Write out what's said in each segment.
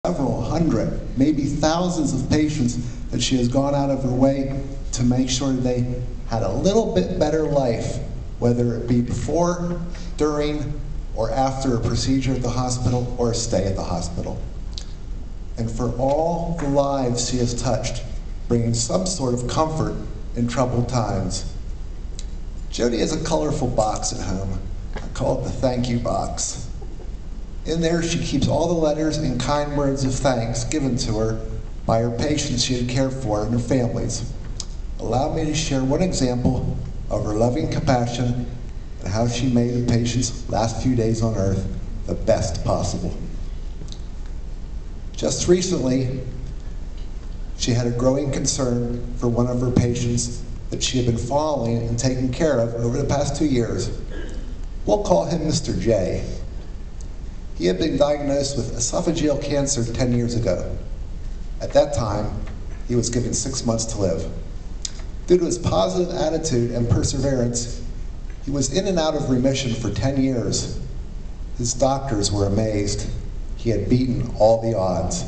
several hundred, maybe thousands of patients that she has gone out of her way to make sure they had a little bit better life, whether it be before, during, or after a procedure at the hospital or a stay at the hospital. And for all the lives she has touched, bringing some sort of comfort in troubled times. Jodi has a colorful box at home. I call it the thank you box. In there, she keeps all the letters and kind words of thanks given to her by her patients she had cared for and their families. Allow me to share one example of her loving compassion and how she made the patient's last few days on earth the best possible. Just recently, she had a growing concern for one of her patients that she had been following and taking care of over the past 2 years. We'll call him Mr. J. He had been diagnosed with esophageal cancer 10 years ago. At that time, he was given 6 months to live. Due to his positive attitude and perseverance, he was in and out of remission for 10 years. His doctors were amazed. He had beaten all the odds.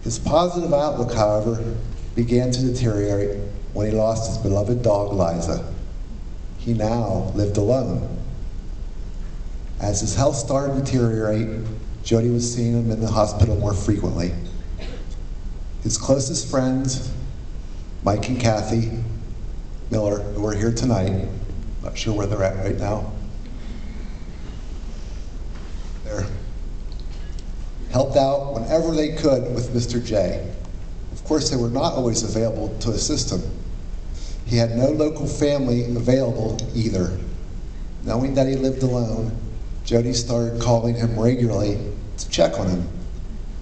His positive outlook, however, began to deteriorate when he lost his beloved dog, Liza. He now lived alone. As his health started to deteriorate, Jodi was seeing him in the hospital more frequently. His closest friends, Mike and Kathy Miller, who are here tonight, not sure where they're at right now, helped out whenever they could with Mr. J. Of course, they were not always available to assist him. He had no local family available either. Knowing that he lived alone, Jodi started calling him regularly to check on him.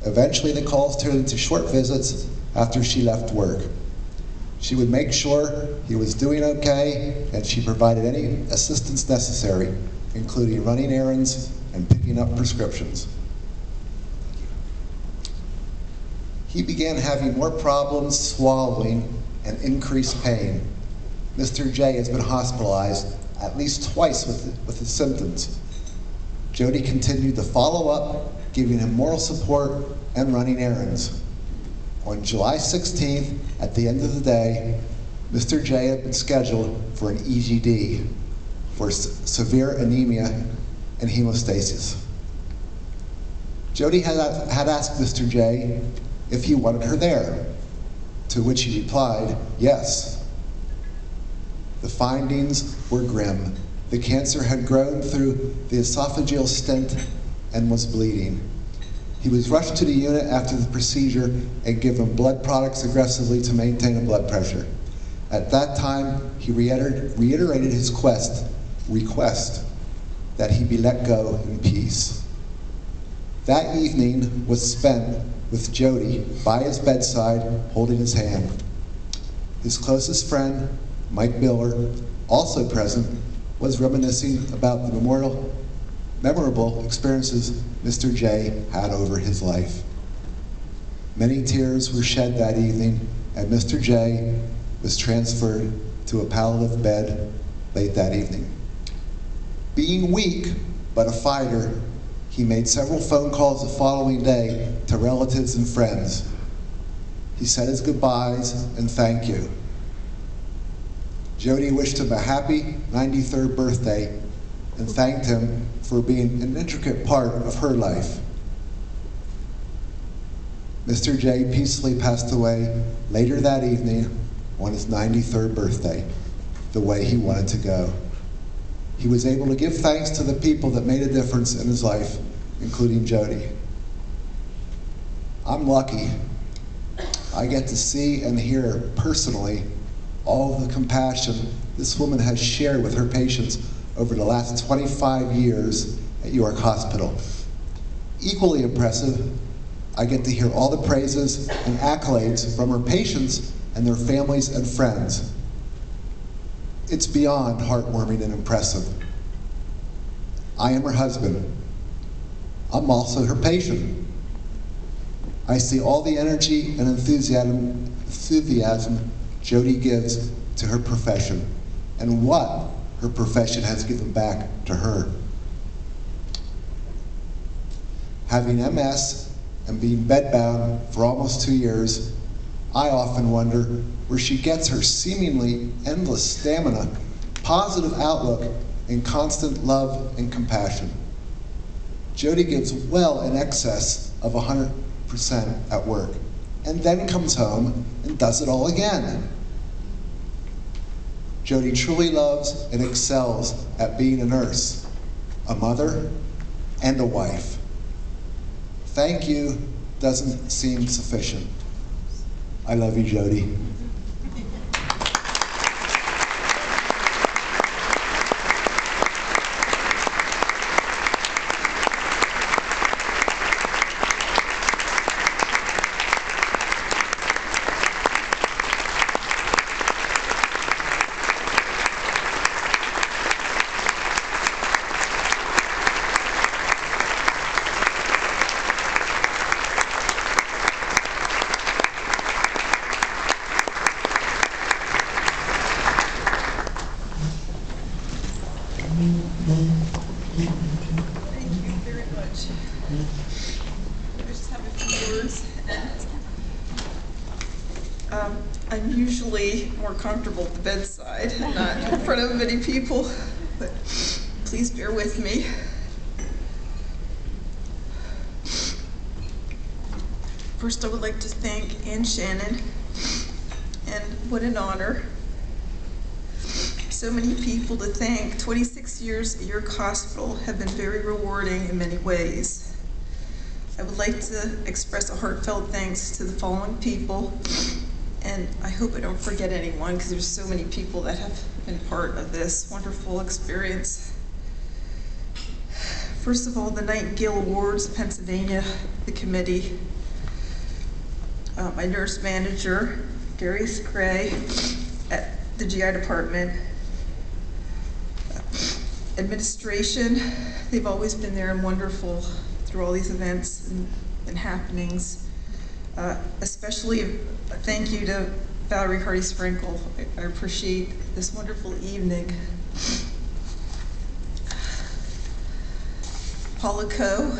Eventually, the calls turned into short visits after she left work. She would make sure he was doing okay, and she provided any assistance necessary, including running errands and picking up prescriptions. He began having more problems swallowing and increased pain. Mr. J has been hospitalized at least twice with his symptoms. Jodi continued to follow up, giving him moral support and running errands. On July 16th, at the end of the day, Mr. J had been scheduled for an EGD for severe anemia and hemostasis. Jodi had asked Mr. J if he wanted her there, to which he replied, yes. The findings were grim. The cancer had grown through the esophageal stent and was bleeding. He was rushed to the unit after the procedure and given blood products aggressively to maintain a blood pressure. At that time, he reiterated his request that he be let go in peace. That evening was spent with Jodi by his bedside, holding his hand. His closest friend, Mike Miller, also present, was reminiscing about the memorable experiences Mr. J had over his life. Many tears were shed that evening, and Mr. J was transferred to a palliative bed late that evening. Being weak, but a fighter, he made several phone calls the following day to relatives and friends. He said his goodbyes and thank you. Jodi wished him a happy 93rd birthday and thanked him for being an intricate part of her life. Mr. J peacefully passed away later that evening on his 93rd birthday, the way he wanted to go. He was able to give thanks to the people that made a difference in his life, including Jodi. I'm lucky. I get to see and hear personally all the compassion this woman has shared with her patients over the last 25 years at York Hospital. Equally impressive, I get to hear all the praises and accolades from her patients and their families and friends. It's beyond heartwarming and impressive. I am her husband. I'm also her patient. I see all the energy and enthusiasm Jodi gives to her profession and what her profession has given back to her. Having MS and being bedbound for almost 2 years, I often wonder where she gets her seemingly endless stamina, positive outlook, and constant love and compassion. Jodi gives well in excess of 100% at work, and then comes home and does it all again. Jodi truly loves and excels at being a nurse, a mother, and a wife. Thank you doesn't seem sufficient. I love you, Jodi. I'm usually more comfortable at the bedside, not in front of many people, but please bear with me. First, I would like to thank Ann Shannon, and what an honor. So many people to thank. 26 years at York Hospital have been very rewarding in many ways. I would like to express a heartfelt thanks to the following people. And I hope I don't forget anyone, because there's so many people that have been part of this wonderful experience. First of all, the Nightingale Awards, Pennsylvania, the committee, my nurse manager, Gary Gray, at the GI department, administration, they've always been there and wonderful through all these events and happenings. Especially a thank you to Valerie Hardy-Sprinkle. I appreciate this wonderful evening. Paula Coe,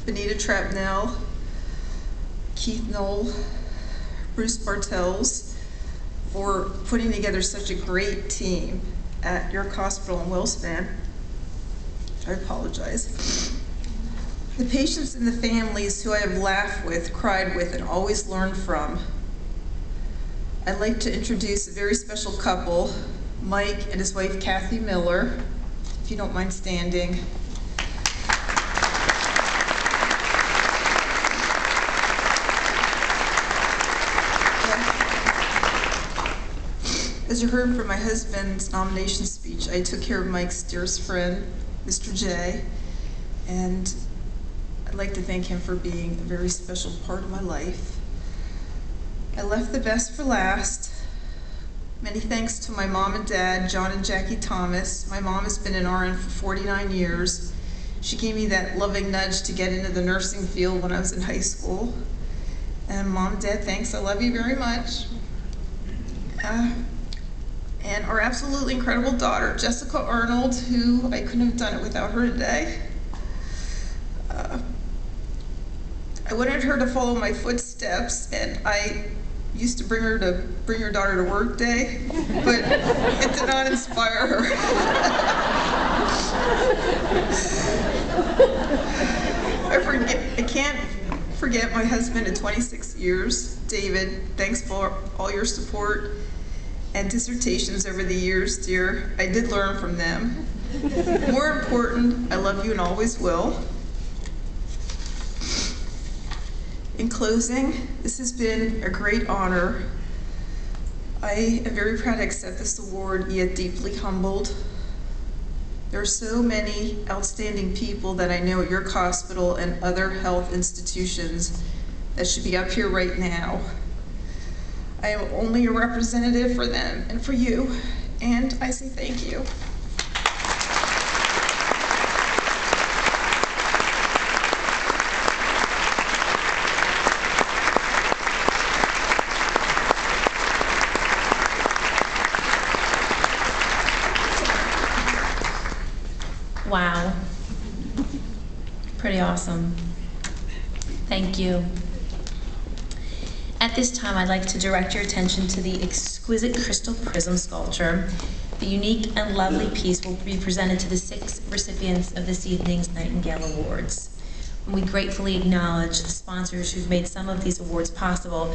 Benita Trapnell, Keith Knoll, Bruce Bartels, for putting together such a great team at York Hospital in Wellspan. I apologize. The patients and the families who I have laughed with, cried with, and always learned from. I'd like to introduce a very special couple, Mike and his wife, Kathy Miller, if you don't mind standing. As you heard from my husband's nomination speech, I took care of Mike's dearest friend, Mr. J, and I'd like to thank him for being a very special part of my life. I left the best for last. Many thanks to my mom and dad, John and Jackie Thomas. My mom has been an RN for 49 years. She gave me that loving nudge to get into the nursing field when I was in high school. And Mom and Dad, thanks, I love you very much. And our absolutely incredible daughter, Jessica Arnold, who I couldn't have done it without her today. I wanted her to follow my footsteps, and I used to bring her daughter to work day, but it did not inspire her. I can't forget my husband of 26 years, David. Thanks for all your support and dissertations over the years, dear. I did learn from them. More important, I love you and always will. In closing, this has been a great honor. I am very proud to accept this award, yet deeply humbled. There are so many outstanding people that I know at York Hospital and other health institutions that should be up here right now. I am only a representative for them and for you, and I say thank you. Wow. Pretty awesome. Thank Thank you. At this time, I'd like to direct your attention to the exquisite crystal prism sculpture. The unique and lovely piece will be presented to the 6 recipients of this evening's Nightingale Awards. We gratefully acknowledge the sponsors who've made some of these awards possible.